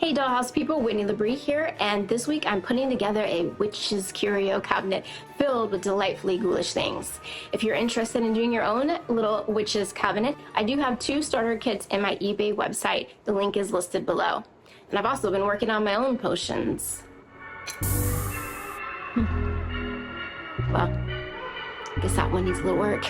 Hey dollhouse people, Whitney LaBrie here, and this week I'm putting together a witch's curio cabinet filled with delightfully ghoulish things. If you're interested in doing your own little witch's cabinet, I do have 2 starter kits in my eBay website. The link is listed below. And I've also been working on my own potions. Well, I guess that one needs a little work.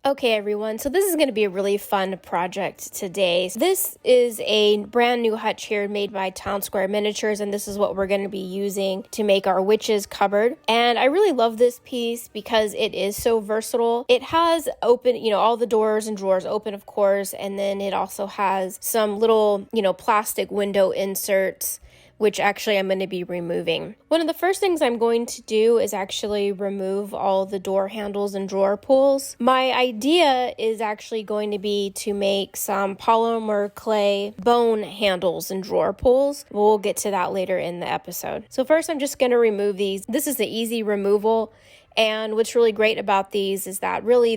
Okay everyone, so this is going to be a really fun project today. This is a brand new hutch here made by Town Square Miniatures, and this is what we're going to be using to make our witch's cupboard. And I really love this piece because it is so versatile. It has open, all the doors and drawers open, of course, and then it also has some little, plastic window inserts, which actually I'm going to be removing. One of the first things I'm going to do is actually remove all the door handles and drawer pulls. My idea is actually going to be to make some polymer clay bone handles and drawer pulls. We'll get to that later in the episode. So first I'm just going to remove these. This is the easy removal. And what's really great about these is that really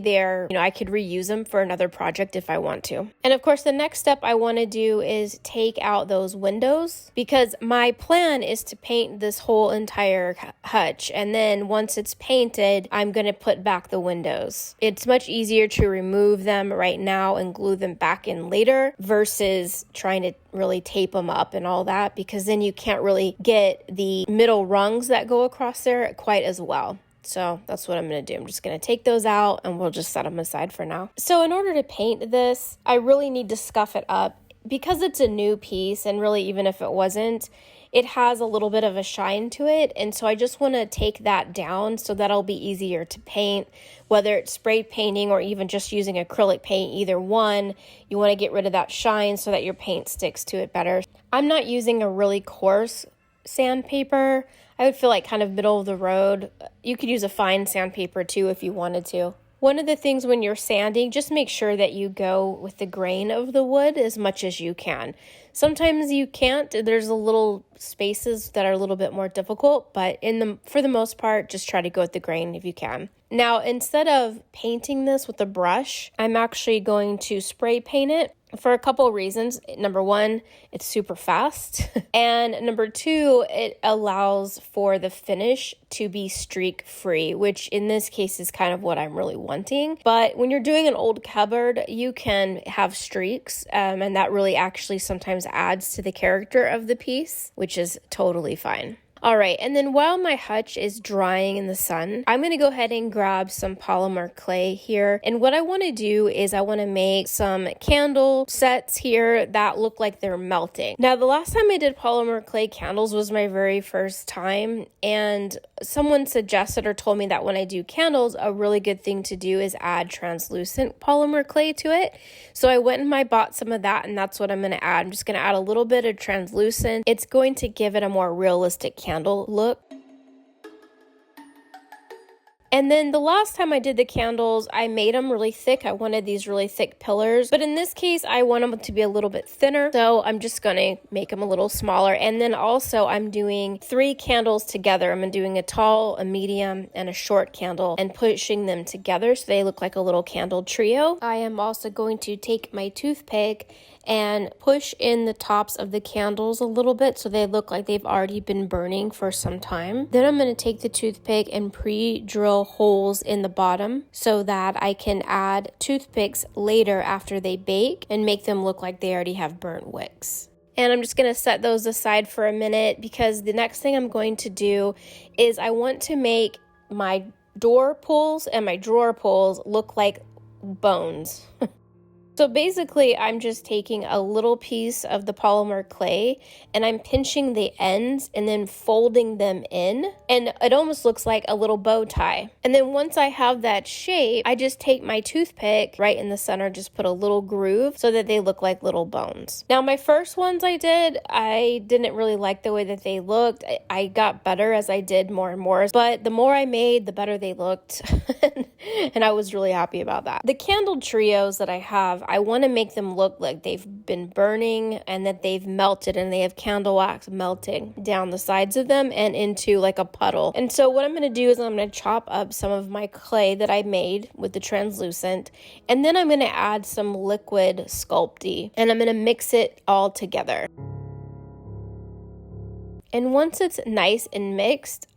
I could reuse them for another project if I want to. And of course, the next step I want to do is take out those windows, because my plan is to paint this whole entire hutch. And then once it's painted, I'm going to put back the windows. It's much easier to remove them right now and glue them back in later versus trying to really tape them up and all that, because then you can't really get the middle rungs that go across there quite as well. So that's what I'm going to do. I'm just going to take those out and we'll just set them aside for now. So in order to paint this, I really need to scuff it up. Because it's a new piece, and really even if it wasn't, it has a little bit of a shine to it. And so I just want to take that down so that'll be easier to paint, whether it's spray painting or even just using acrylic paint. Either one, you want to get rid of that shine so that your paint sticks to it better. I'm not using a really coarse sandpaper. I would feel like kind of middle of the road. You could use a fine sandpaper too if you wanted to. One of the things when you're sanding, just make sure that you go with the grain of the wood as much as you can. Sometimes you can't. There's a little spaces that are a little bit more difficult, but for the most part, just try to go with the grain if you can. Now, instead of painting this with a brush, I'm actually going to spray paint it. For a couple of reasons. Number one, it's super fast. And number two, it allows for the finish to be streak free, which in this case is kind of what I'm really wanting. But when you're doing an old cupboard, you can have streaks, and that really actually sometimes adds to the character of the piece, which is totally fine. All right, and then while my hutch is drying in the sun, I'm going to go ahead and grab some polymer clay here. And what I want to do is I want to make some candle sets here that look like they're melting. Now, the last time I did polymer clay candles was my very first time, and someone suggested or told me that when I do candles, a really good thing to do is add translucent polymer clay to it. So I went and I bought some of that, and that's what I'm going to add. I'm just going to add a little bit of translucent. It's going to give it a more realistic candle look. And then the last time I did the candles, I made them really thick. I wanted these really thick pillars, but in this case, I want them to be a little bit thinner. So I'm just going to make them a little smaller. And then also I'm doing 3 candles together. I'm doing a tall, a medium, and a short candle and pushing them together so they look like a little candle trio. I am also going to take my toothpick and push in the tops of the candles a little bit so they look like they've already been burning for some time. Then I'm going to take the toothpick and pre-drill holes in the bottom so that I can add toothpicks later after they bake and make them look like they already have burnt wicks. And I'm just going to set those aside for a minute, because the next thing I'm going to do is I want to make my door pulls and my drawer pulls look like bones. So basically, I'm just taking a little piece of the polymer clay and I'm pinching the ends and then folding them in, and it almost looks like a little bow tie. And then once I have that shape, I just take my toothpick right in the center, just put a little groove so that they look like little bones. Now, my first ones I didn't really like the way that they looked. I got better as I did more and more, but the more I made, the better they looked. And I was really happy about that. The candle trios that I have, I want to make them look like they've been burning and that they've melted, and they have candle wax melting down the sides of them and into like a puddle. And so what I'm going to do is I'm going to chop up some of my clay that I made with the translucent, and then I'm going to add some liquid Sculpey, and I'm going to mix it all together. And once it's nice and mixed,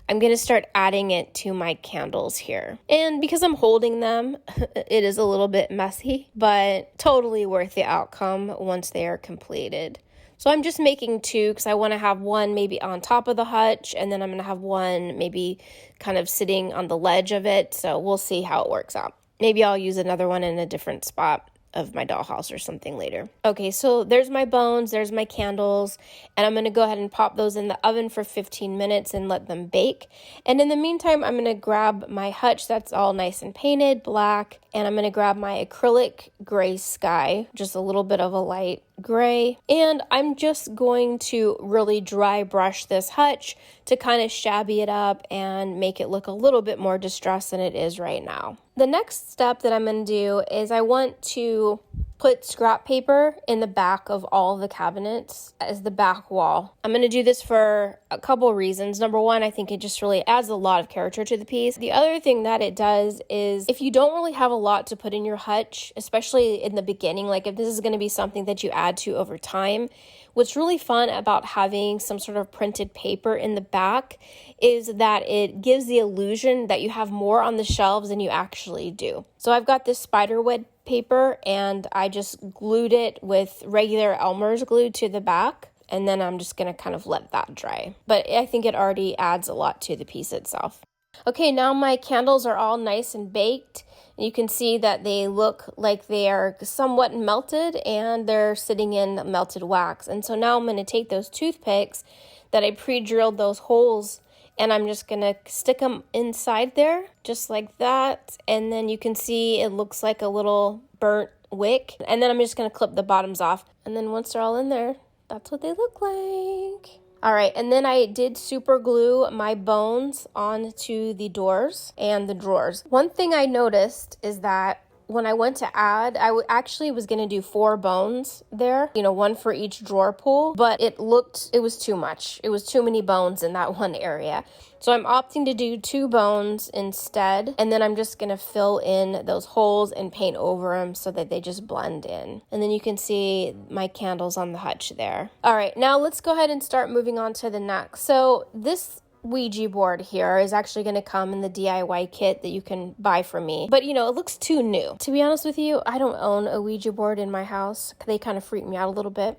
I'm going to start adding it to my candles here. And because I'm holding them, it is a little bit messy, but totally worth the outcome once they are completed. So I'm just making 2 because I want to have one maybe on top of the hutch, and then I'm going to have one maybe kind of sitting on the ledge of it. So we'll see how it works out. Maybe I'll use another one in a different spot of my dollhouse or something later. Okay, so there's my bones, there's my candles, and I'm gonna go ahead and pop those in the oven for 15 minutes and let them bake. And in the meantime, I'm gonna grab my hutch that's all nice and painted black, and I'm gonna grab my acrylic gray sky, just a little bit of a light gray, and I'm just going to really dry brush this hutch to kind of shabby it up and make it look a little bit more distressed than it is right now. The next step that I'm going to do is I want to put scrap paper in the back of all the cabinets as the back wall. I'm going to do this for a couple reasons. Number one, I think it just really adds a lot of character to the piece. The other thing that it does is if you don't really have a lot to put in your hutch, especially in the beginning, like if this is going to be something that you add to over time, what's really fun about having some sort of printed paper in the back is that it gives the illusion that you have more on the shelves than you actually do. So I've got this spiderweb paper and I just glued it with regular Elmer's glue to the back, and then I'm just going to kind of let that dry. But I think it already adds a lot to the piece itself. Okay, now my candles are all nice and baked. You can see that they look like they are somewhat melted and they're sitting in melted wax. And so now I'm going to take those toothpicks that I pre-drilled those holes, and I'm just going to stick them inside there just like that. And then you can see it looks like a little burnt wick. And then I'm just going to clip the bottoms off. And then once they're all in there, that's what they look like. All right, and then I did super glue my bones onto the doors and the drawers. One thing I noticed is that when I went to add, actually was going to do 4 bones there, one for each drawer pull, but it was too much. It was too many bones in that one area. So I'm opting to do 2 bones instead, and then I'm just going to fill in those holes and paint over them so that they just blend in. And then you can see my candles on the hutch there. All right, now let's go ahead and start moving on to the next. So this Ouija board here is actually going to come in the DIY kit that you can buy from me. But it looks too new. To be honest with you, I don't own a Ouija board in my house. They kind of freak me out a little bit.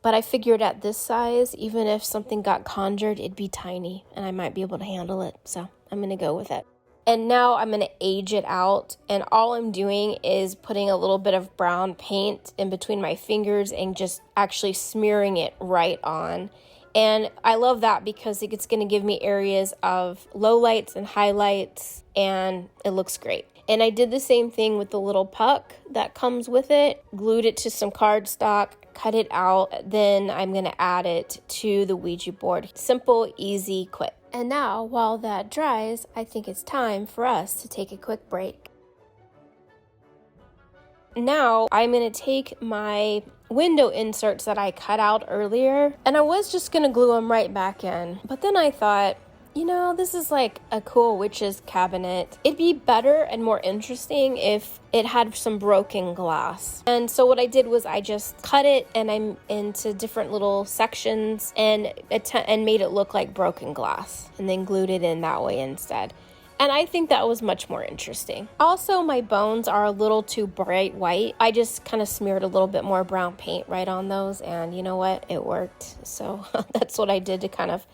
But I figured at this size, even if something got conjured, it'd be tiny and I might be able to handle it. So I'm going to go with it. And now I'm going to age it out. And all I'm doing is putting a little bit of brown paint in between my fingers and just actually smearing it right on. And I love that because it's going to give me areas of lowlights and highlights, and it looks great. And I did the same thing with the little puck that comes with it, glued it to some cardstock, cut it out, then I'm going to add it to the Ouija board. Simple, easy, quick. And now, while that dries, I think it's time for us to take a quick break. Now, I'm going to take my window inserts that I cut out earlier, and I was just going to glue them right back in. But then I thought, this is like a cool witch's cabinet. It'd be better and more interesting if it had some broken glass. And so what I did was I just cut it and I'm into different little sections and made it look like broken glass, and then glued it in that way instead. And I think that was much more interesting. Also, my bones are a little too bright white. I just kind of smeared a little bit more brown paint right on those, and you know what? It worked. So that's what I did to kind of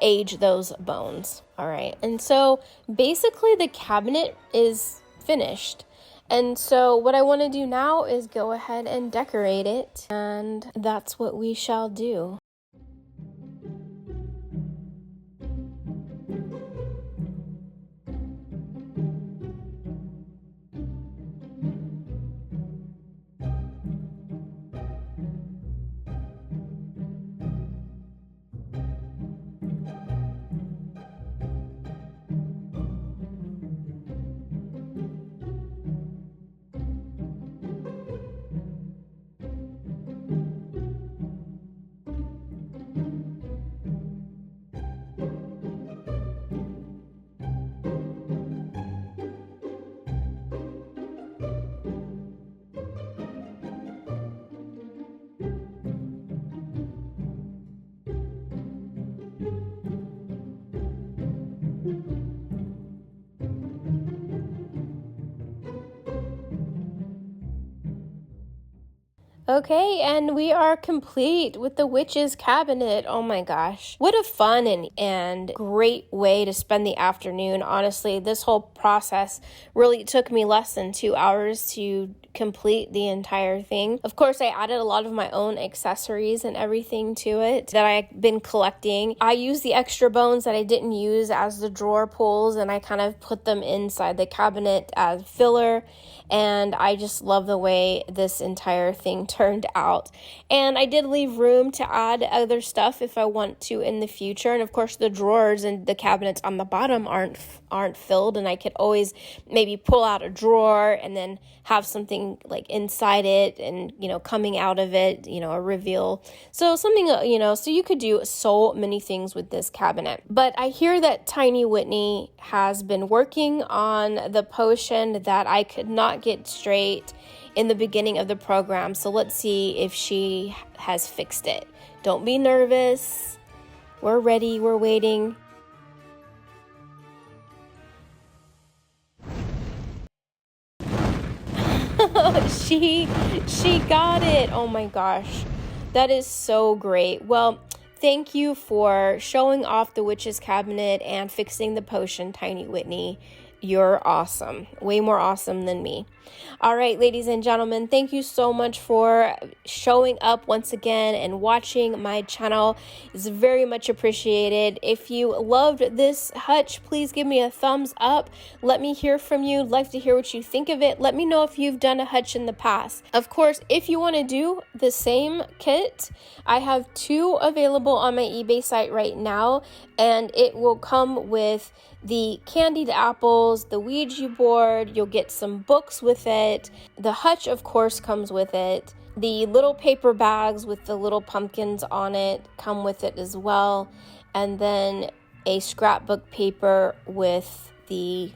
age those bones. All right. And so basically the cabinet is finished. And so what I want to do now is go ahead and decorate it. And that's what we shall do. Okay, and we are complete with the witch's cabinet. Oh my gosh. What a fun and great way to spend the afternoon. Honestly, this whole process really took me less than 2 hours to complete the entire thing. Of course, I added a lot of my own accessories and everything to it that I've been collecting. I used the extra bones that I didn't use as the drawer pulls, and I kind of put them inside the cabinet as filler, and I just love the way this entire thing turned out. And I did leave room to add other stuff if I want to in the future, and of course the drawers and the cabinets on the bottom aren't filled, and I could always maybe pull out a drawer and then have something like inside it and, you know, coming out of it, you know, a reveal. So something, you know, so you could do so many things with this cabinet. But I hear that Tiny Whitney has been working on the potion that I could not get straight in the beginning of the program. So let's see if she has fixed it. Don't be nervous. We're ready. We're waiting. She got it. Oh my gosh. That is so great. Well, thank you for showing off the witch's cabinet and fixing the potion, Tiny Whitney. You're awesome. Way more awesome than me. All right, ladies and gentlemen, thank you so much for showing up once again and watching my channel. It's very much appreciated. If you loved this hutch, please give me a thumbs up. Let me hear from you. I'd like to hear what you think of it. Let me know if you've done a hutch in the past. Of course, if you want to do the same kit, I have 2 available on my eBay site right now, and it will come with the candied apples, the Ouija board. You'll get some books with it. The hutch, of course, comes with it. The little paper bags with the little pumpkins on it come with it as well. And then a scrapbook paper with the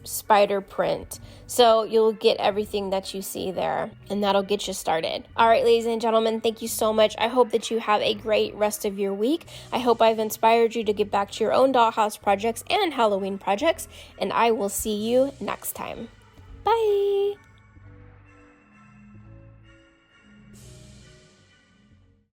spider print. So you'll get everything that you see there, and that'll get you started. All right, ladies and gentlemen, thank you so much. I hope that you have a great rest of your week. I hope I've inspired you to get back to your own dollhouse projects and Halloween projects, and I will see you next time. Bye.